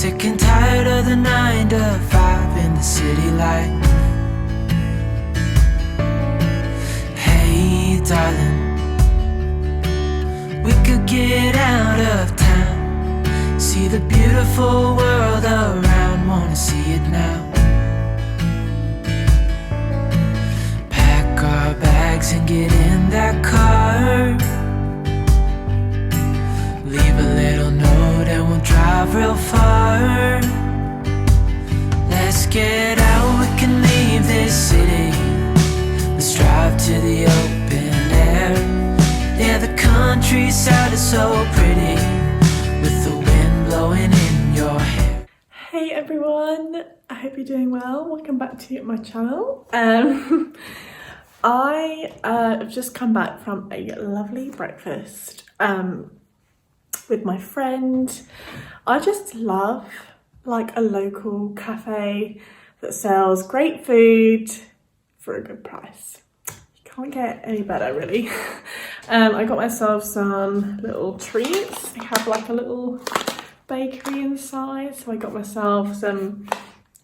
Sick and tired of the 9 to 5 in the city life. Hey darling, we could get out of town, see the beautiful world around, wanna see it now. Pack our bags and get in that car, leave a little note and we'll drive real far. Let's get out, we can leave this city, let's drive to the open air. Yeah, the countryside is so pretty, with the wind blowing in your hair. Hey everyone, I hope you're doing well. Welcome back to my channel. I have just come back from a lovely breakfast with my friend. I just love like a local cafe that sells great food for a good price. Can't get any better really. I got myself some little treats. They have like a little bakery inside, so I got myself some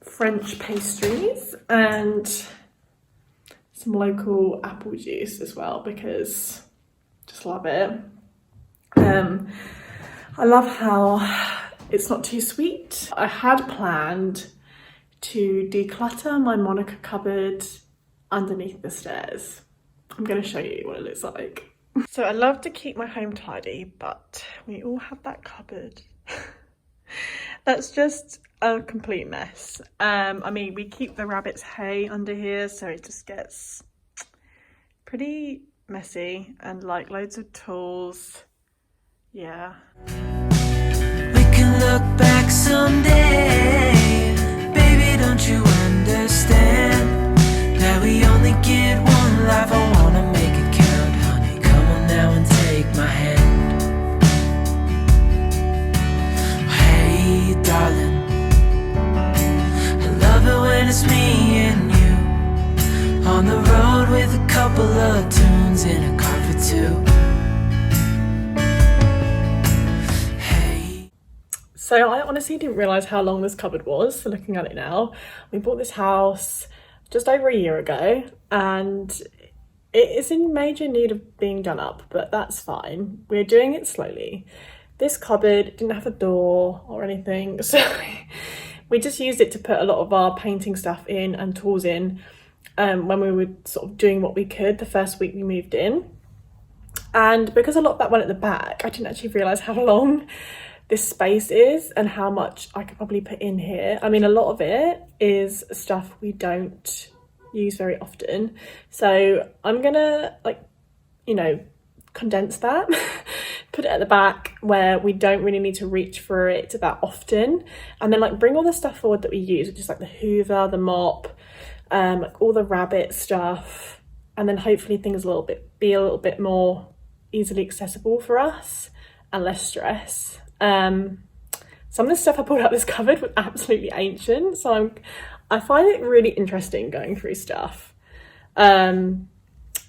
French pastries and some local apple juice as well because just love it. I love how it's not too sweet. I had planned to declutter my Monica cupboard underneath the stairs. I'm going to show you what it looks like. So I love to keep my home tidy, but we all have that cupboard. That's just a complete mess. I mean, we keep the rabbit's hay under here, so it just gets pretty messy and like loads of tools. Yeah. We can look back someday, baby, don't you understand that we only get one life? I wanna make it count, honey, come on now and take my hand. Hey darling, I love it when it's me and you, on the road with a couple of tunes in a car for two. So I honestly didn't realise how long this cupboard was, looking at it now. We bought this house just over a year ago and it is in major need of being done up, but that's fine. We're doing it slowly. This cupboard didn't have a door or anything, so we just used it to put a lot of our painting stuff in and tools in when we were sort of doing what we could the first week we moved in. And because a lot of that went at the back, I didn't actually realise how long this space is and how much I could probably put in here. I mean, a lot of it is stuff we don't use very often. So I'm gonna condense that, put it at the back where we don't really need to reach for it that often. And then like bring all the stuff forward that we use, which is like the Hoover, the mop, like all the rabbit stuff. And then hopefully things be a little bit more easily accessible for us and less stress. Some of the stuff I pulled out of this cupboard was absolutely ancient, so I find it really interesting going through stuff. And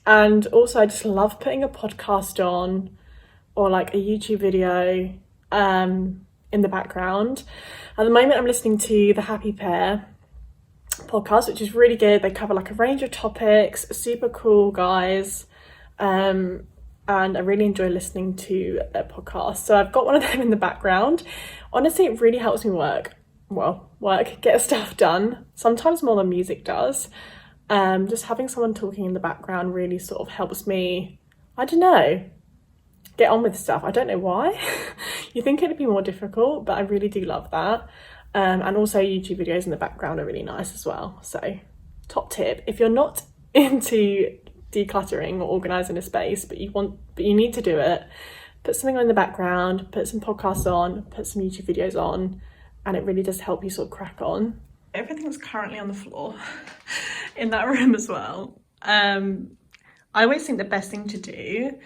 also I just love putting a podcast on or like a YouTube video in the background. At the moment I'm listening to the Happy Pair podcast, which is really good. They cover like a range of topics, super cool guys. And I really enjoy listening to their podcast. So I've got one of them in the background. Honestly, it really helps me get stuff done. Sometimes more than music does. Just having someone talking in the background really sort of helps me, I don't know, get on with stuff. I don't know why. You think it'd be more difficult, but I really do love that. And also YouTube videos in the background are really nice as well. So top tip, if you're not into decluttering or organising a space, but you need to do it, put something on in the background, put some podcasts on, put some YouTube videos on, and it really does help you sort of crack on. Everything's currently on the floor in that room as well. I always think the best thing to do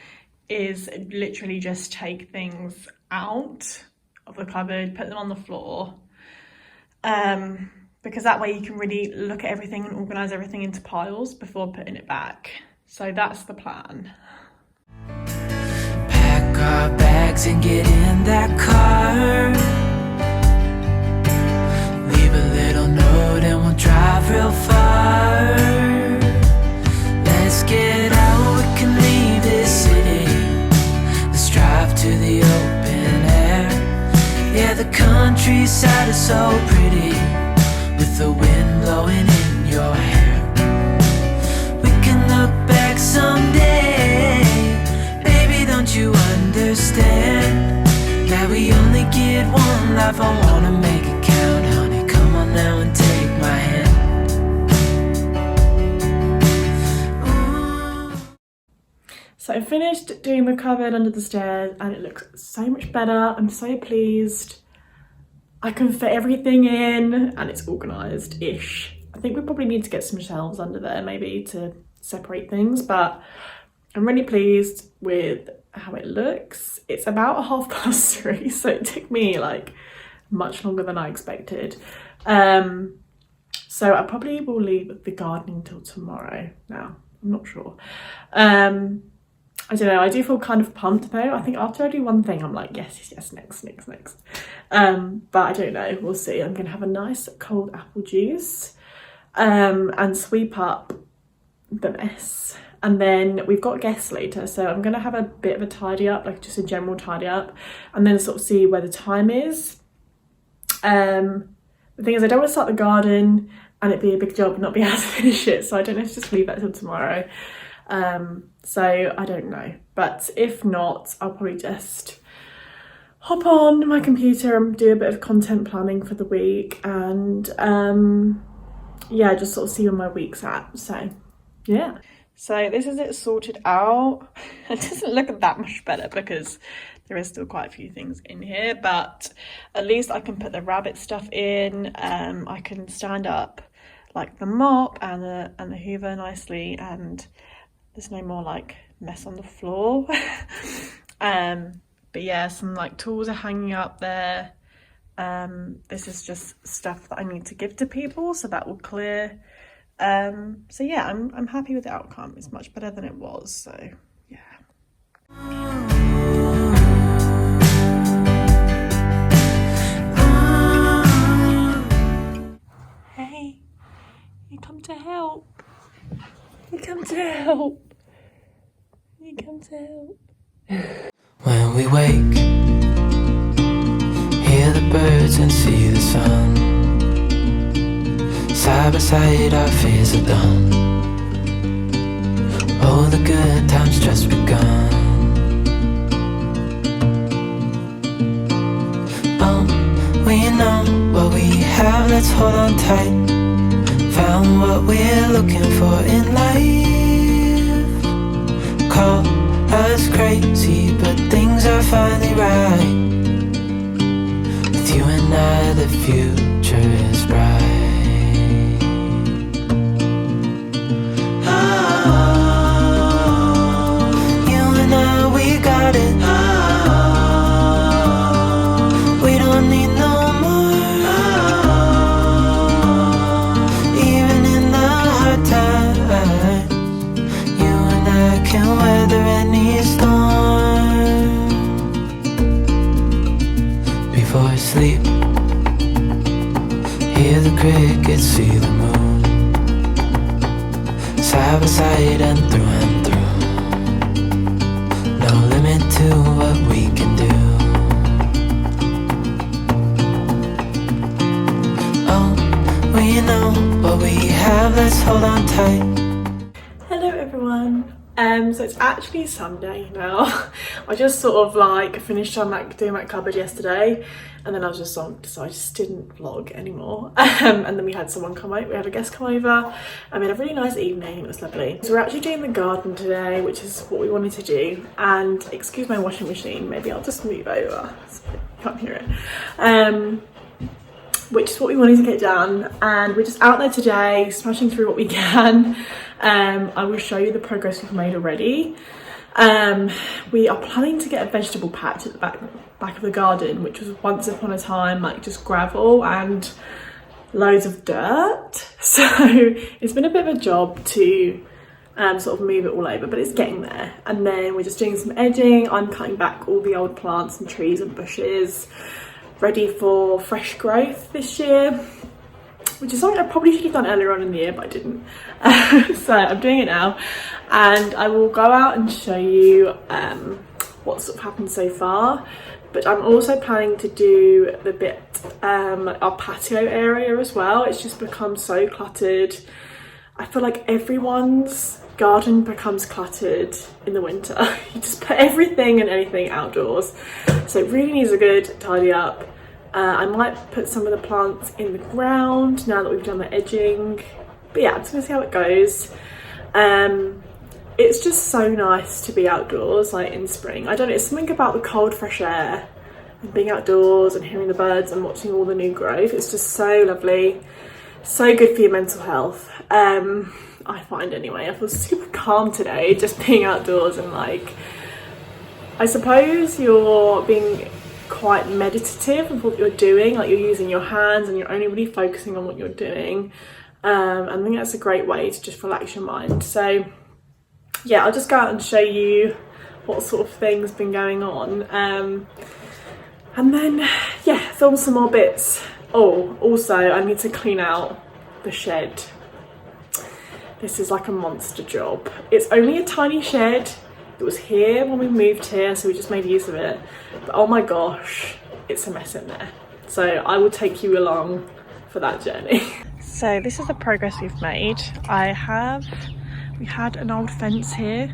is literally just take things out of the cupboard, put them on the floor, because that way you can really look at everything and organise everything into piles before putting it back. So that's the plan. Pack our bags and get in that car, a little note and we'll drive real far. Let's get out, we can leave this city. Let's drive to the open air. Yeah, the countryside is so pretty, with the wind blowing in your hair. We can look back someday. Baby, don't you understand that we only get one life? I wanna make it count, honey. Come on now and take my hand. So I finished doing the cupboard under the stairs and it looks so much better. I'm so pleased. I can fit everything in and it's organised-ish. I think we probably need to get some shelves under there maybe to separate things, but I'm really pleased with how it looks. It's about 3:30, so it took me like much longer than I expected. So I probably will leave the gardening till tomorrow now. I'm not sure. I don't know, I do feel kind of pumped though. I think after I do one thing, I'm like, yes, next. But I don't know, we'll see. I'm gonna have a nice cold apple juice and sweep up the mess. And then we've got guests later, so I'm gonna have a bit of a tidy up, like just a general tidy up, and then sort of see where the time is. The thing is, I don't want to start the garden and it be a big job and not be able to finish it, so I don't know if to just leave that till tomorrow. So I don't know, but if not, I'll probably just hop on my computer and do a bit of content planning for the week, and yeah, just sort of see where my week's at. So yeah, so this is it sorted out. It doesn't look that much better because there is still quite a few things in here, but at least I can put the rabbit stuff in. I can stand up like the mop and the hoover nicely, and there's no more like mess on the floor. But yeah, some like tools are hanging up there. This is just stuff that I need to give to people, so that will clear. So yeah, I'm happy with the outcome. It's much better than it was, so yeah. Hey, you come to help. You come to help. You come to help. When we wake, hear the birds and see the sun. Side by side our fears are done. Oh, the good times just begun. Oh, we know what we have, let's hold on tight. Found what we're looking for in life. Call us crazy, but things are finally right. With you and I, the future is bright. Sleep, hear the crickets, see the moon. Side by side and through. No limit to what we can do. Oh, we know what we have, let's hold on tight. Hello everyone. So it's actually Sunday now. I just sort of like finished on like doing my cupboard yesterday, and then I was just zonked, so I just didn't vlog anymore. And then we had someone come out, we had a guest come over, and we had a really nice evening. It was lovely. So we're actually doing the garden today, which is what we wanted to do. And excuse my washing machine, maybe I'll just move over so you can't hear it. Which is what we wanted to get done, and we're just out there today smashing through what we can. I will show you the progress we've made already. We are planning to get a vegetable patch at the back of the garden, which was once upon a time like just gravel and loads of dirt, so it's been a bit of a job to sort of move it all over, but it's getting there. And then we're just doing some edging. I'm cutting back all the old plants and trees and bushes, ready for fresh growth this year. which is something I probably should have done earlier on in the year, but I didn't. So I'm doing it now, and I will go out and show you what's sort of happened so far. But I'm also planning to do the bit, our patio area as well. It's just become so cluttered. I feel like everyone's garden becomes cluttered in the winter. You just put everything and anything outdoors. So it really needs a good tidy up. I might put some of the plants in the ground now that we've done the edging. But yeah, I'm just gonna see how it goes. It's just so nice to be outdoors, like in spring. I don't know, it's something about the cold, fresh air and being outdoors and hearing the birds and watching all the new growth. It's just so lovely, so good for your mental health. I find anyway. I feel super calm today just being outdoors, and like, I suppose you're being quite meditative of what you're doing, like you're using your hands and you're only really focusing on what you're doing. I think that's a great way to just relax your mind. So yeah, I'll just go out and show you what sort of things been going on, and then yeah, film some more bits. Oh, also I need to clean out the shed. This is like a monster job. It's only a tiny shed. It was here when we moved here, so we just made use of it. But oh my gosh, it's a mess in there. So I will take you along for that journey. So this is the progress we've made. We had an old fence here,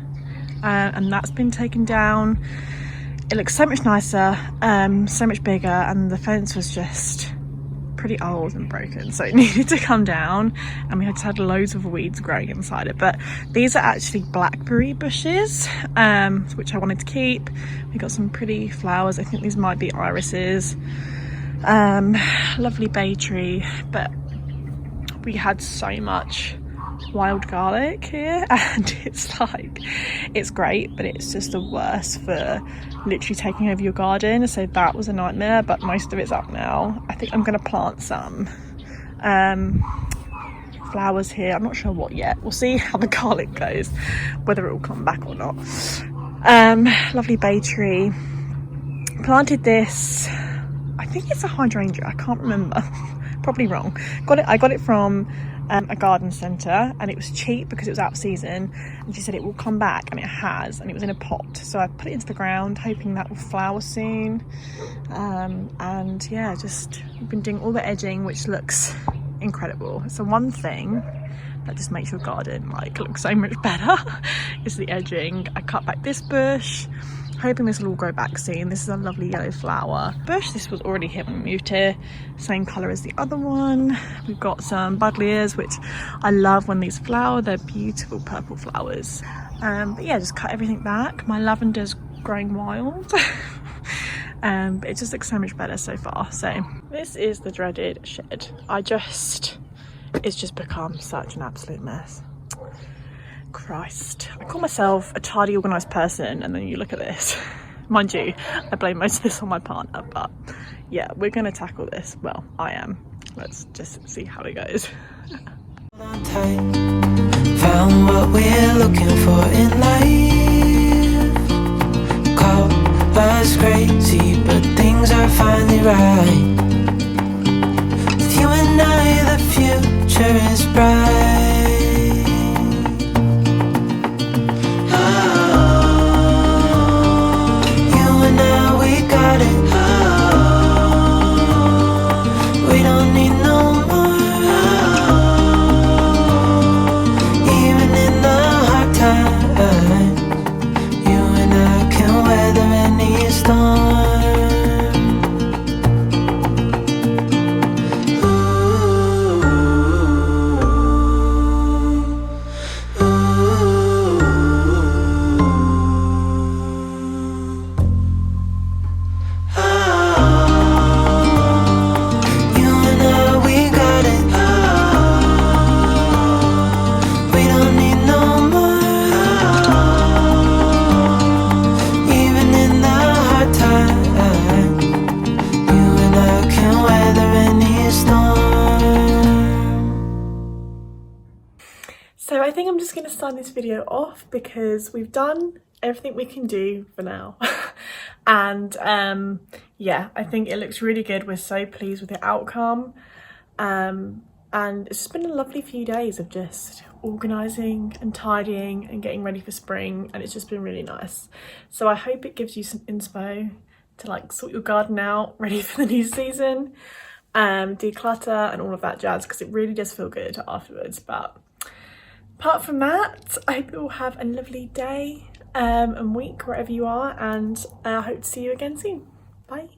and that's been taken down. It looks so much nicer, so much bigger, and the fence was just pretty old and broken, so it needed to come down, and we had loads of weeds growing inside it. But these are actually blackberry bushes, which I wanted to keep. We got some pretty flowers. I think these might be irises. Lovely bay tree, but we had so much wild garlic here, and it's great, but it's just the worst for literally taking over your garden. So that was a nightmare, but most of it's up now. I think I'm gonna plant some flowers here. I'm not sure what yet. We'll see how the garlic goes, whether it will come back or not. Lovely bay tree. Planted this, I think it's a hydrangea, I can't remember. Probably wrong. I got it from a garden centre, and it was cheap because it was out of season, and she said it will come back, and it has, and it was in a pot. So I put it into the ground hoping that will flower soon. And yeah, just we've been doing all the edging, which looks incredible. It's the one thing that just makes your garden like look so much better is the edging. I cut back this bush, hoping this will all grow back soon. This is a lovely yellow flower bush. This was already here when we moved here, same colour as the other one. We've got some buddleias, which I love when these flower. They're beautiful purple flowers. But yeah, just cut everything back. My lavender's growing wild. But it just looks so much better so far. So this is the dreaded shed. It's just become such an absolute mess. Christ, I call myself a tidy, organised person, and then you look at this. Mind you, I blame most of this on my partner, but yeah, we're going to tackle this. Well, I am. Let's just see how it goes. Found what we're looking for in life. Call us crazy, but things are finally right. With you and I, the future is bright. So I think I'm just going to sign this video off because we've done everything we can do for now. And yeah, I think it looks really good. We're so pleased with the outcome. And and it's just been a lovely few days of just organising and tidying and getting ready for spring, and it's just been really nice. So I hope it gives you some inspo to like sort your garden out, ready for the new season, declutter and all of that jazz, because it really does feel good afterwards. But apart from that, I hope you all have a lovely day and week wherever you are, and I hope to see you again soon. Bye.